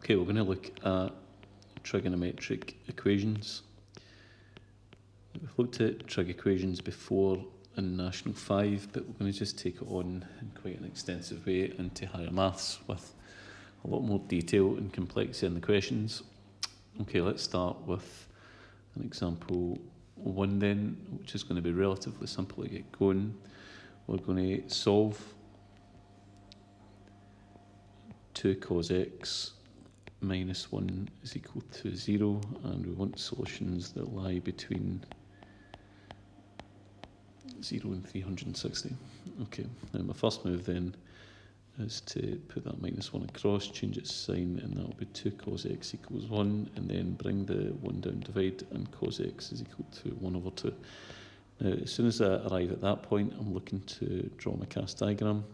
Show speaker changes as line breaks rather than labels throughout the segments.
Okay, we're going to look at trigonometric equations. We've looked at trig equations before in National 5, but we're going to just take it on in quite an extensive way into higher maths with a lot more detail and complexity in the questions. Okay, let's start with an example 1 then, which is going to be relatively simple to get going. We're going to solve 2 cos x minus 1 is equal to 0, and we want solutions that lie between 0 and 360. Okay, now my first move then is to put that minus 1 across, change its sign, and that will be 2 cos x equals 1, and then bring the 1 down, divide, and cos x is equal to 1 over 2. Now, as soon as I arrive at that point, I'm looking to draw my cast diagram.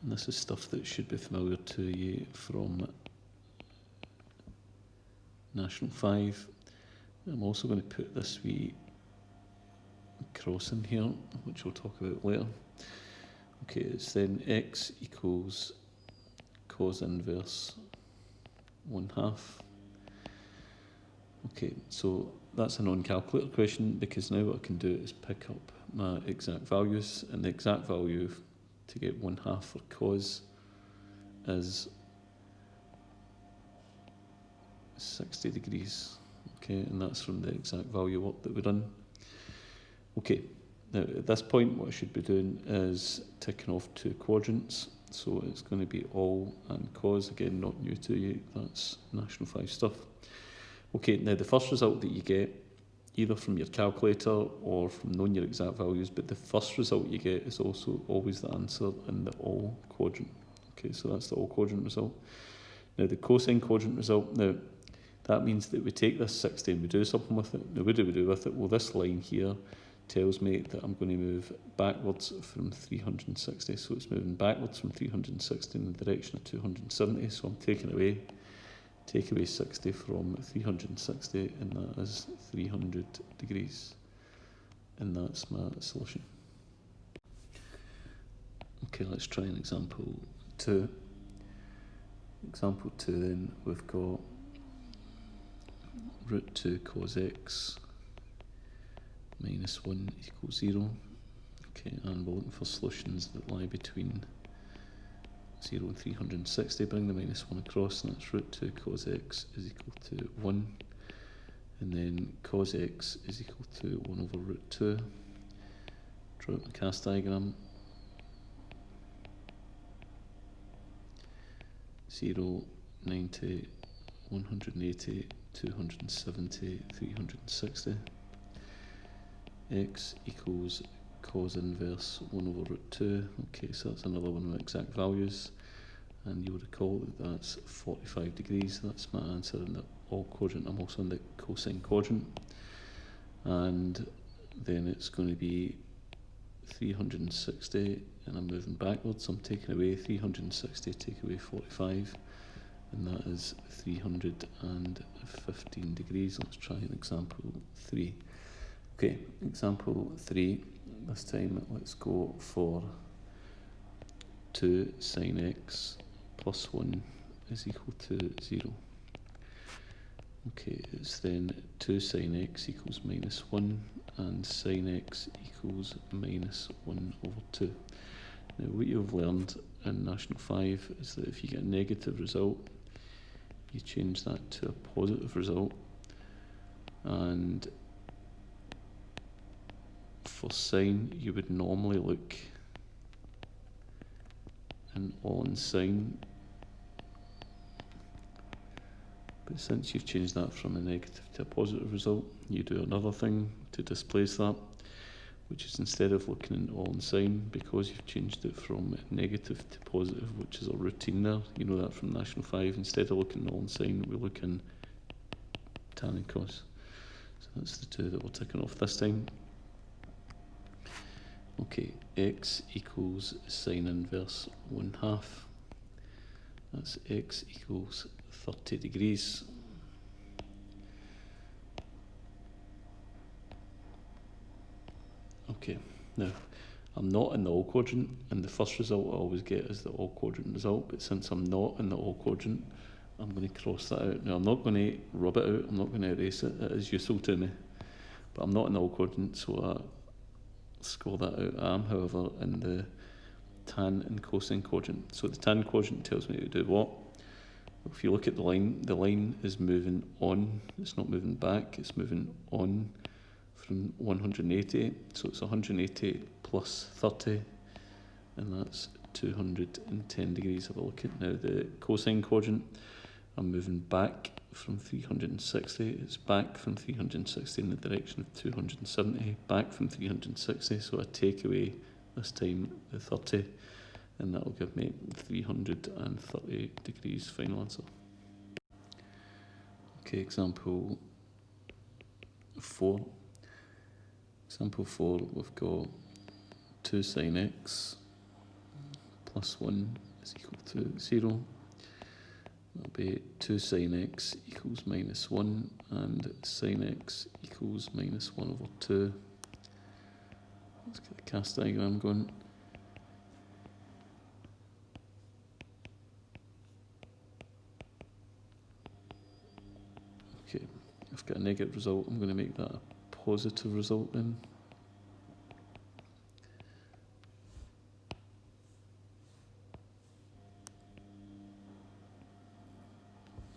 And this is stuff that should be familiar to you from National 5. I'm also going to put this wee cross in here, which we'll talk about later. Okay, it's then x equals cos inverse 1/2. Okay, so that's a non-calculator question, because now what I can do is pick up my exact values, and the exact value to get 1/2 for cos is 60 degrees. Okay, and that's from the exact value work that we've done. Okay, now at this point what I should be doing is ticking off 2 quadrants. So it's going to be all and cos, again not new to you, that's National 5 stuff. Okay, now the first result that you get, either from your calculator or from knowing your exact values, but the first result you get is also always the answer in the all quadrant. Okay, so that's the all quadrant result. Now the cosine quadrant result, now that means that we take this 60 and we do something with it. Now what do we do with it? Well, this line here tells me that I'm going to move backwards from 360. So it's moving backwards from 360 in the direction of 270. So I'm taking away, take away 60 from 360, and that is 300 degrees. And that's my solution. Okay, let's try an example 2. Example 2 then, we've got root 2 cos x minus 1 equals 0. Okay, and we're looking for solutions that lie between 0 and 360. Bring the minus 1 across, and that's root 2 cos x is equal to 1. And then cos x is equal to 1 over root 2. Draw out my cast diagram. 0, 90, 180, 270, 360. X equals cos inverse 1 over root 2. Okay, so that's another one of my exact values. And you'll recall that that's 45 degrees. That's my answer in the all quadrant. I'm also in the cosine quadrant. And then it's going to be 360, and I'm moving backwards. I'm taking away 360, take away 45, and that is 315 degrees. Let's try an example 3. Okay, example 3, this time let's go for 2 sine x plus 1 is equal to 0. Okay, it's then 2 sine x equals minus 1, and sine x equals minus 1 over 2. Now what you've learned in National 5 is that if you get a negative result, you change that to a positive result, and for sine you would normally look in on sine, but since you've changed that from a negative to a positive result, you do another thing to displace that, which is instead of looking in all in sine, because you've changed it from negative to positive, which is a routine there, you know that from National 5, instead of looking in all in sine, we look in tan and cos. So that's the 2 that we're ticking off this time. Okay, x equals sine inverse 1/2. That's x equals 30 degrees. Okay, now I'm not in the all quadrant, and the first result I always get is the all quadrant result, but since I'm not in the all quadrant, I'm going to cross that out. Now I'm not going to rub it out, I'm not going to erase it, it is useful to me, but I'm not in the all quadrant, so I score that out. I am, however, in the tan and cosine quadrant. So the tan quadrant tells me to do what? If you look at the line is moving on, it's not moving back, it's moving on from 180, so it's 180 plus 30, and that's 210 degrees. Have a look at now the cosine quadrant. I'm moving back from 360, it's back from 360 in the direction of 270, back from 360, so I take away this time the 30, and that will give me 330 degrees final answer. Okay, example 4. Example 4, we've got 2 sine x plus 1 is equal to 0. That'll be 2 sine x equals minus 1 and sine x equals minus 1 over 2. Let's get the cast diagram going. Okay, I've got a negative result, I'm going to make that a positive result then.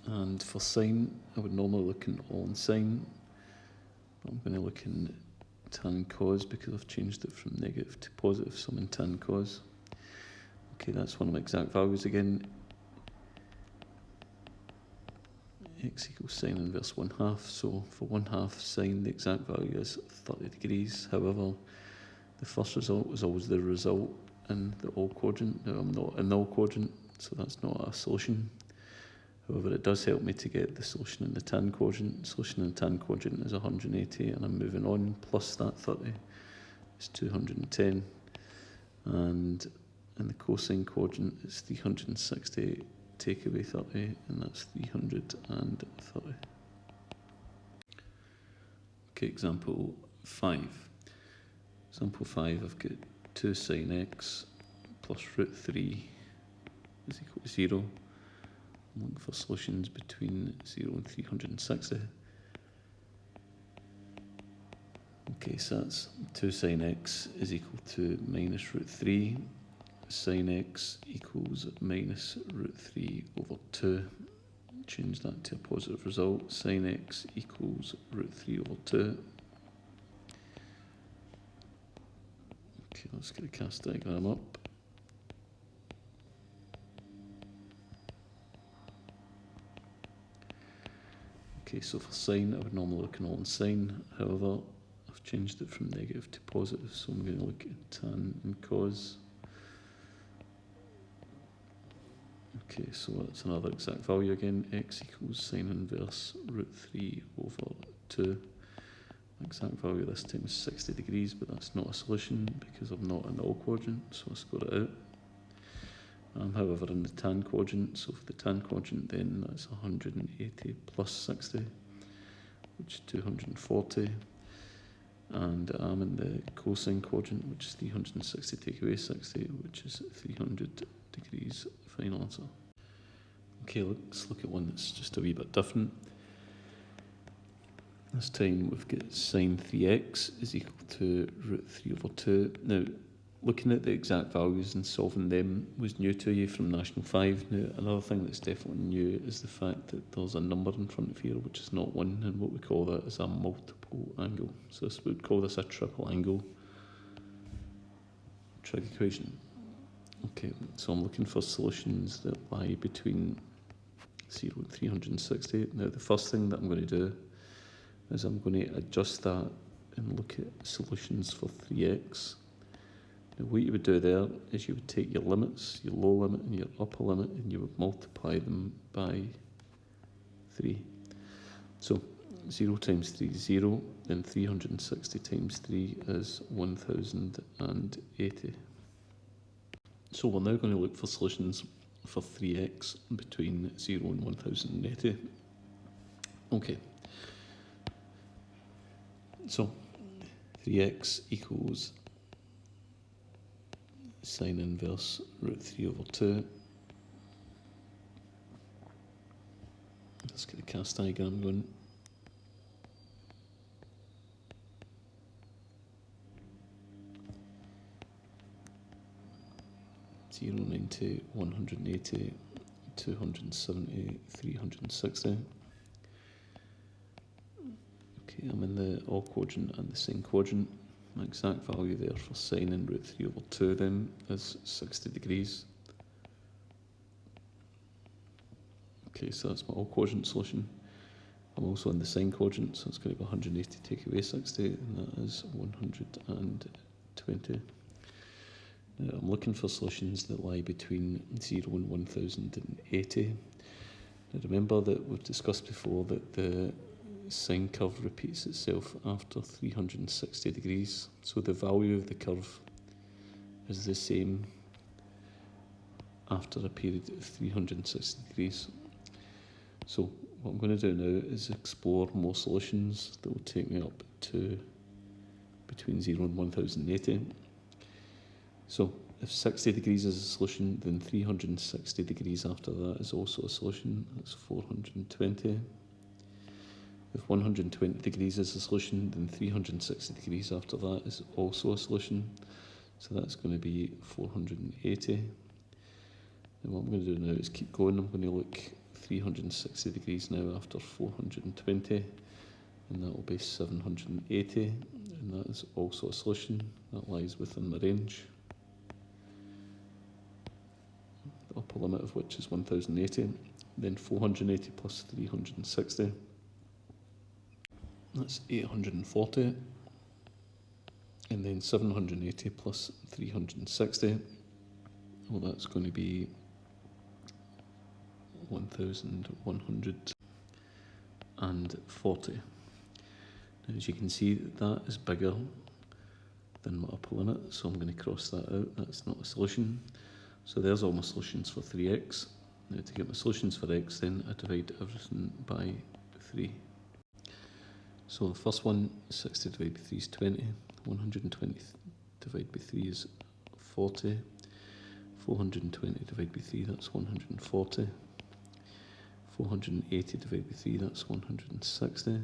And for sine, I would normally look in all in sine. I'm going to look in tan cos because I've changed it from negative to positive, so I'm in tan cos. Okay, that's one of my exact values again. X equals sine inverse 1/2, so for 1/2 sine the exact value is 30 degrees. However, the first result was always the result in the all quadrant. Now I'm not in the all quadrant, so that's not a solution. However, it does help me to get the solution in the tan quadrant. Solution in the tan quadrant is 180, and I'm moving on, plus that 30 is 210. And in the cosine quadrant, it's 360, take away 30, and that's 330. Okay, example 5. Example 5, I've got 2 sine x plus root 3 is equal to 0. I'm looking for solutions between 0 and 360. Okay, so that's 2 sine x is equal to minus root 3. Sine x equals minus root 3 over 2. Change that to a positive result. Sine x equals root 3 over 2. Okay, let's get a cast diagram up. Okay, so for sine, I would normally look in all in sine. However, I've changed it from negative to positive, so I'm going to look at tan and cos. Okay, so that's another exact value again. X equals sine inverse root 3 over 2. Exact value this time is 60 degrees, but that's not a solution because I'm not in the all quadrant, so I score it out. I'm however in the tan quadrant, so for the tan quadrant then that's 180 plus 60, which is 240. And I'm in the cosine quadrant, which is 360 take away 60, which is 300 degrees final answer. Okay, let's look at one that's just a wee bit different. This time we've got sine 3x is equal to root 3 over 2. Now, looking at the exact values and solving them was new to you from National 5. Now, another thing that's definitely new is the fact that there's a number in front of here, which is not 1, and what we call that is a multiple angle. So we would call this a triple angle trig equation. Okay, so I'm looking for solutions that lie between 0 and 360. Now, the first thing that I'm going to do is I'm going to adjust that and look at solutions for 3x. Now, what you would do there is you would take your limits, your low limit and your upper limit, and you would multiply them by 3. So 0 times 3 is 0, then 360 times 3 is 1080. So we're now going to look for solutions for 3x between 0 and 1080. Okay. So 3x equals sine inverse root 3 over 2. Let's get the cast diagram going. Zero, 90, 180, 270, 360. Okay, I'm in the all quadrant and the sine quadrant. My exact value there for sine in root 3 over 2 then is 60 degrees. Okay, so that's my all quadrant solution. I'm also in the sine quadrant, so it's going to be 180 take away 60, and that is 120. Now I'm looking for solutions that lie between 0 and 1080. Now remember that we've discussed before that the sine curve repeats itself after 360 degrees, so the value of the curve is the same after a period of 360 degrees. So what I'm going to do now is explore more solutions that will take me up to between 0 and 1080. So if 60 degrees is a solution, then 360 degrees after that is also a solution. That's 420. If 120 degrees is a solution, then 360 degrees after that is also a solution. So that's going to be 480. And what I'm going to do now is keep going. I'm going to look 360 degrees now after 420, and that will be 780, and that is also a solution. That lies within the range. The upper limit of which is 1080. Then 480 plus 360. That's 840. And then 780 plus 360. Well, that's going to be 1140. Now, as you can see, that is bigger than my upper limit, so I'm going to cross that out. That's not a solution. So there's all my solutions for 3x. Now to get my solutions for x, then I divide everything by 3. So the first one, 60 divided by 3 is 20. 120 divided by 3 is 40. 420 divided by 3, that's 140. 480 divided by 3, that's 160.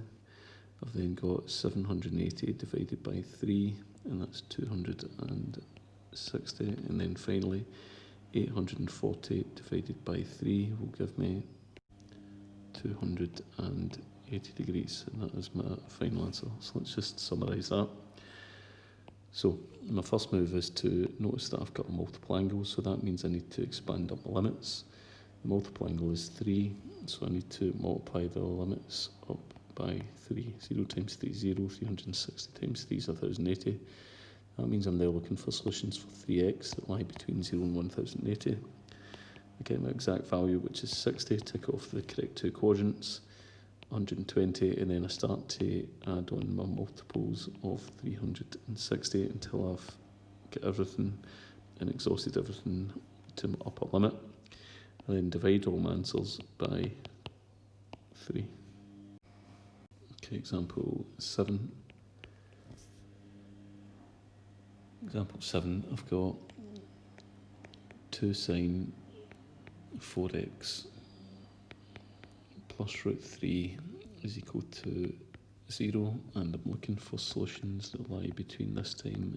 I've then got 780 divided by 3, and that's 260. And then finally, 840 divided by 3 will give me 280 degrees, and that is my final answer. So let's just summarise that. So my first move is to notice that I've got a multiple angle, so that means I need to expand up the limits. The multiple angle is 3, so I need to multiply the limits up by 3. 0 times 3 is 0, 360 times 3 is 1080. That means I'm now looking for solutions for 3x that lie between 0 and 1080. I get my exact value, which is 60, tick off the correct two quadrants, 120, and then I start to add on my multiples of 360 until I've got everything and exhausted everything to my upper limit. I then divide all my answers by 3. Okay, example 7. Example 7, I've got 2 sine 4x plus root 3 is equal to 0, and I'm looking for solutions that lie between this time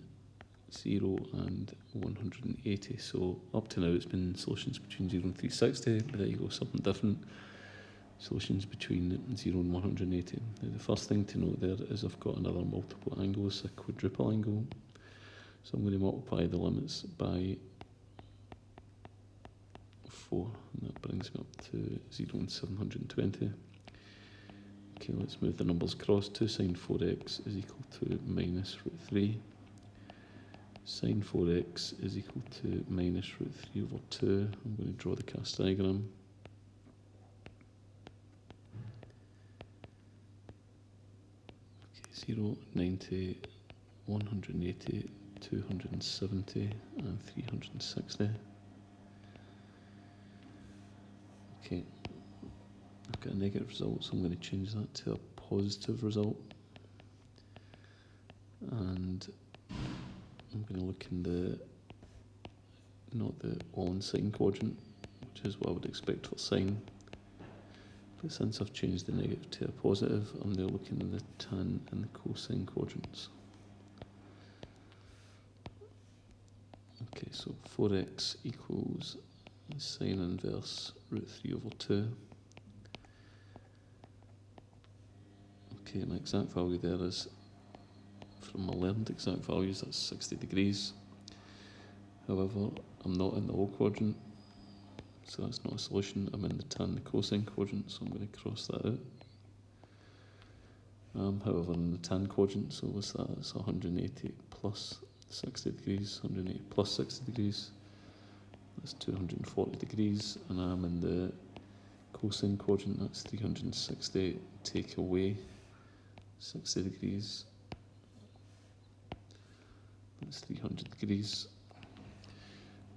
0 and 180. So up to now it's been solutions between 0 and 360, but there you go, something different. Solutions between 0 and 180. Now the first thing to note there is I've got another multiple angle, it's a quadruple angle. So I'm going to multiply the limits by 4, and that brings me up to 0 and 720. Okay, let's move the numbers across. 2 sine 4x is equal to minus root 3. Sine 4x is equal to minus root 3 over 2. I'm going to draw the cast diagram. Okay, 0, 90, 180, 270 and 360. Okay, I've got a negative result, so I'm going to change that to a positive result. And I'm going to look in the not the all in sine quadrant, which is what I would expect for sine. But since I've changed the negative to a positive, I'm now looking at the tan and the cosine quadrants. Okay, so 4x equals sine inverse root 3 over 2. Okay, my exact value there is, from my learned exact values, that's 60 degrees. However, I'm not in the O quadrant, so that's not a solution. I'm in the tan and the cosine quadrant, so I'm going to cross that out. However, in the tan quadrant, so what's that? It's 180 plus 60 degrees, 180 plus 60 degrees. That's 240 degrees, and I'm in the cosine quadrant, that's 360, take away 60 degrees. That's 300 degrees.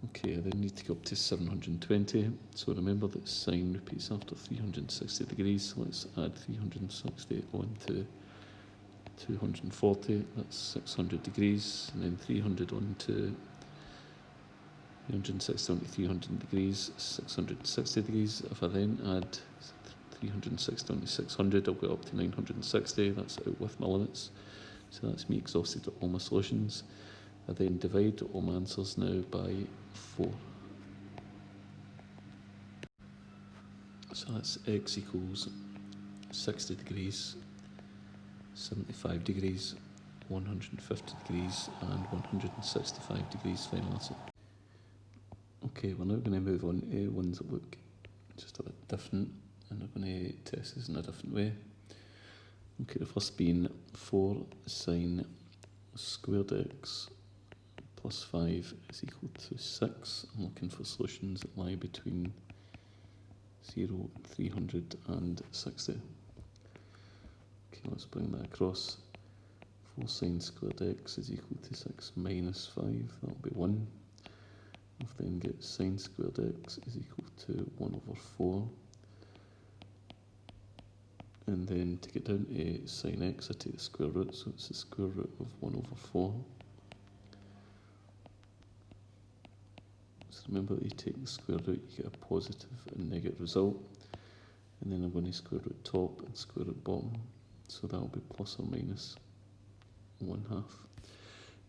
Okay, I then need to go up to 720. So remember that sine repeats after 360 degrees. So let's add 360 onto 240. That's 600 degrees. And then 300 onto 360 onto 300 degrees, 660 degrees. If I then add 360 onto 600, I'll go up to 960. That's out with my limits. So that's me exhausted all my solutions. I then divide all my answers now by 4. So that's x equals 60 degrees, 75 degrees, 150 degrees, and 165 degrees final answer. Okay, we're now going to move on to ones that look just a bit different, and we're going to test this in a different way. Okay, the first being 4 sine squared x plus 5 is equal to 6. I'm looking for solutions that lie between 0, 300 and 60. Okay, let's bring that across. 4 sine squared x is equal to 6 minus 5, that'll be 1. I'll then get sine squared x is equal to 1 over 4. And then to get down to sine x, I take the square root, so it's the square root of 1 over 4. So remember that you take the square root, you get a positive and negative result. And then I'm going to square root top and square root bottom. So that'll be plus or minus 1/2.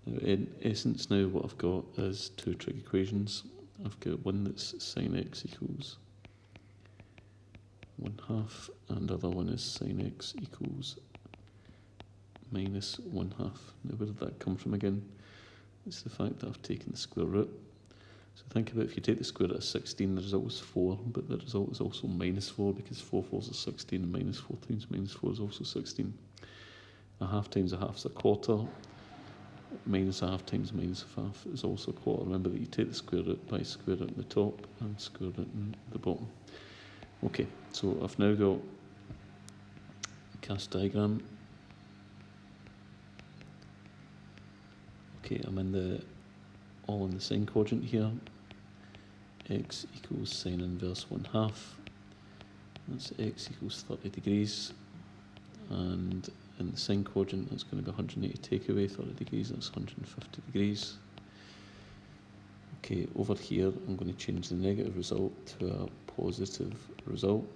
Now in essence now what I've got is two trig equations. I've got one that's sine x equals 1/2 and the other one is sine x equals minus 1/2. Now where did that come from again? It's the fact that I've taken the square root. So think about if you take the square root of 16, the result is 4, but the result is also minus 4 because 4 fours are 16 and minus 4 times minus 4 is also 16. 1/2 times 1/2 is a quarter. Minus 1/2 times minus 1/2 is also a quarter. Remember that you take the square root by square root in the top and square root in the bottom. Okay, so I've now got a cast diagram. Okay, I'm in the all in the sine quadrant here. X equals sine inverse 1/2. That's x equals 30 degrees. And in the sine quadrant, that's going to be 180 take away 30 degrees, that's 150 degrees. Okay, over here, I'm going to change the negative result to a positive result.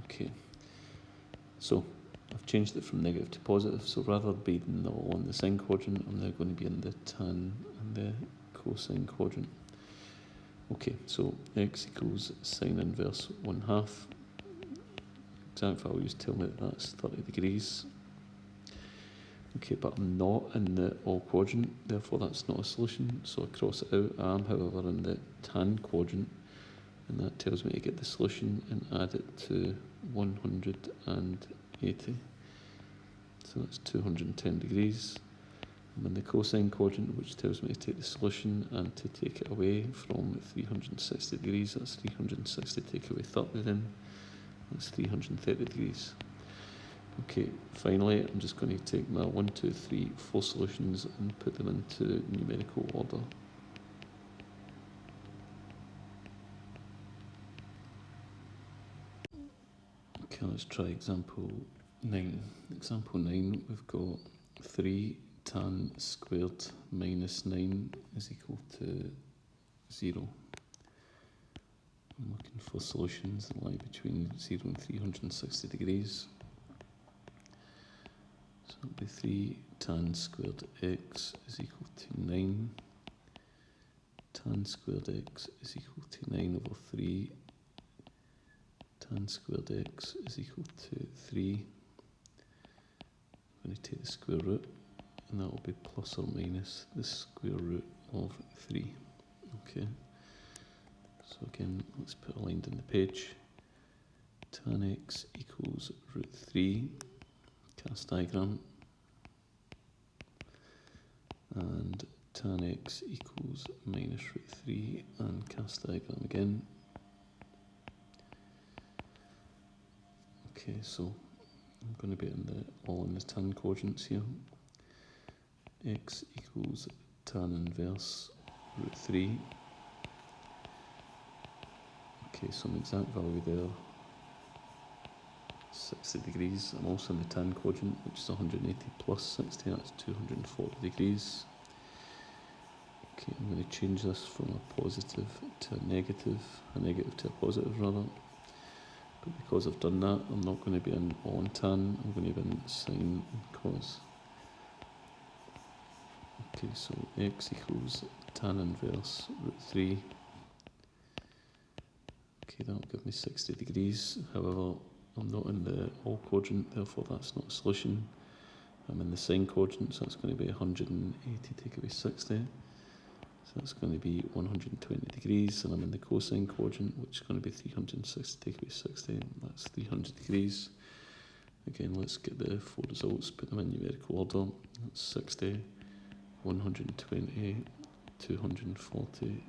Okay, so I've changed it from negative to positive, so rather than being all in the sine quadrant, I'm now going to be in the tan and the cosine quadrant. Okay, so x equals sine inverse 1/2. Exact values tell me that that's 30 degrees. Okay, but I'm not in the all quadrant, therefore that's not a solution, so I cross it out. I am, however, in the tan quadrant, and that tells me to get the solution and add it to 180. So that's 210 degrees. I'm in the cosine quadrant, which tells me to take the solution and to take it away from 360 degrees. That's 360 take away 30 then. That's 330 degrees. Okay, finally, I'm just going to take my 1, 2, 3, 4 solutions and put them into numerical order. Okay, let's try example 9. Example 9, we've got 3 tan squared minus 9 is equal to 0. I'm looking for solutions that lie between 0 and 360 degrees. So it'll be 3 tan squared x is equal to 9. Tan squared x is equal to 9 over 3. Tan squared x is equal to 3. I'm going to take the square root, and that will be plus or minus the square root of 3. Okay. So again, let's put a line down the page. Tan x equals root 3, cast diagram. And tan x equals minus root 3, and cast diagram again. Okay, so I'm going to be all in the tan quadrants here. X equals tan inverse root 3. Okay, so an exact value there, 60 degrees. I'm also in the tan quadrant, which is 180 plus 60, that's 240 degrees. Okay, I'm going to change this from a positive to a negative to a positive rather. But because I've done that, I'm not going to be in all in tan, I'm going to be in sine and cos. Okay, so x equals tan inverse root 3. Okay, that'll give me 60 degrees. However, I'm not in the all quadrant, therefore that's not a solution. I'm in the sine quadrant, so that's going to be 180 take away 60. So that's going to be 120 degrees, and I'm in the cosine quadrant, which is going to be 360 take away 60, that's 300 degrees. Again, let's get the 4 results, put them in numerical order. That's 60, 120, 240,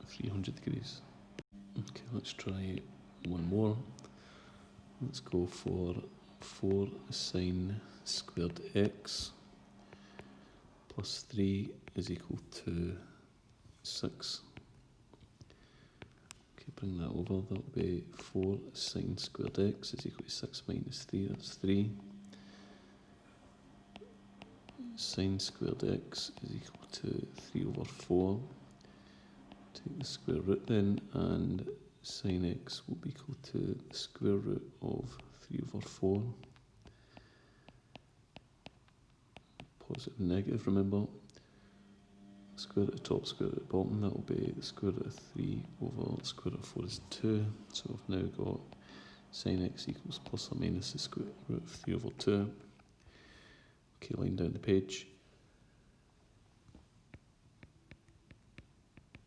300 degrees. Okay, let's try one more. Let's go for 4 sine squared x plus 3 is equal to 6. Okay, bring that over. That will be 4 sine squared x is equal to 6 minus 3. That's 3. Sine squared x is equal to 3 over 4. Take the square root then, and sine x will be equal to the square root of 3 over 4. Positive and negative, remember. Square root at the top, square root at the bottom, that will be the square root of 3 over the square root of 4 is 2. So we've now got sine x equals plus or minus the square root of 3 over 2. Okay, line down the page.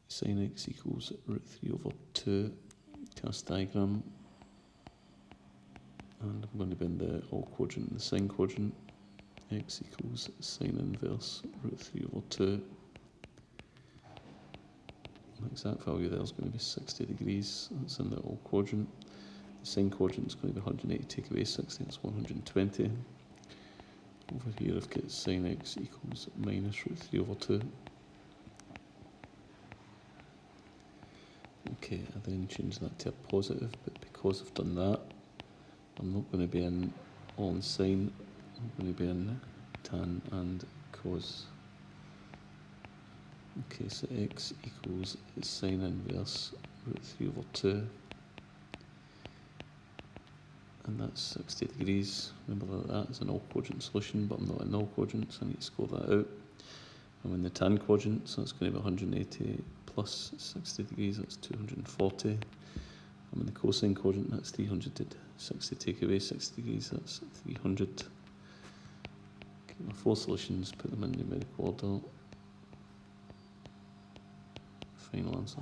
Sine x equals root 3 over 2, cast diagram. And I'm going to be in the all quadrant and the sine quadrant. X equals sine inverse root 3 over 2. The exact value there is going to be 60 degrees, that's in the all quadrant. The sine quadrant is going to be 180 take away 60, that's 120. Over here I've got sine x equals minus root 3 over 2. Okay, I then change that to a positive, but because I've done that, I'm not going to be in all in sine, I'm going to be in tan and cos. Okay, so x equals sine inverse root 3 over 2. And that's 60 degrees. Remember that that's an all quadrant solution, but I'm not in all quadrants, so I need to score that out. I'm in the tan quadrant, so it's going to be 180 plus 60 degrees, that's 240. I'm in the cosine quadrant, that's 300. 60 take away 60 degrees, that's 300. Okay, my 4 solutions, put them in numerical order. Final answer.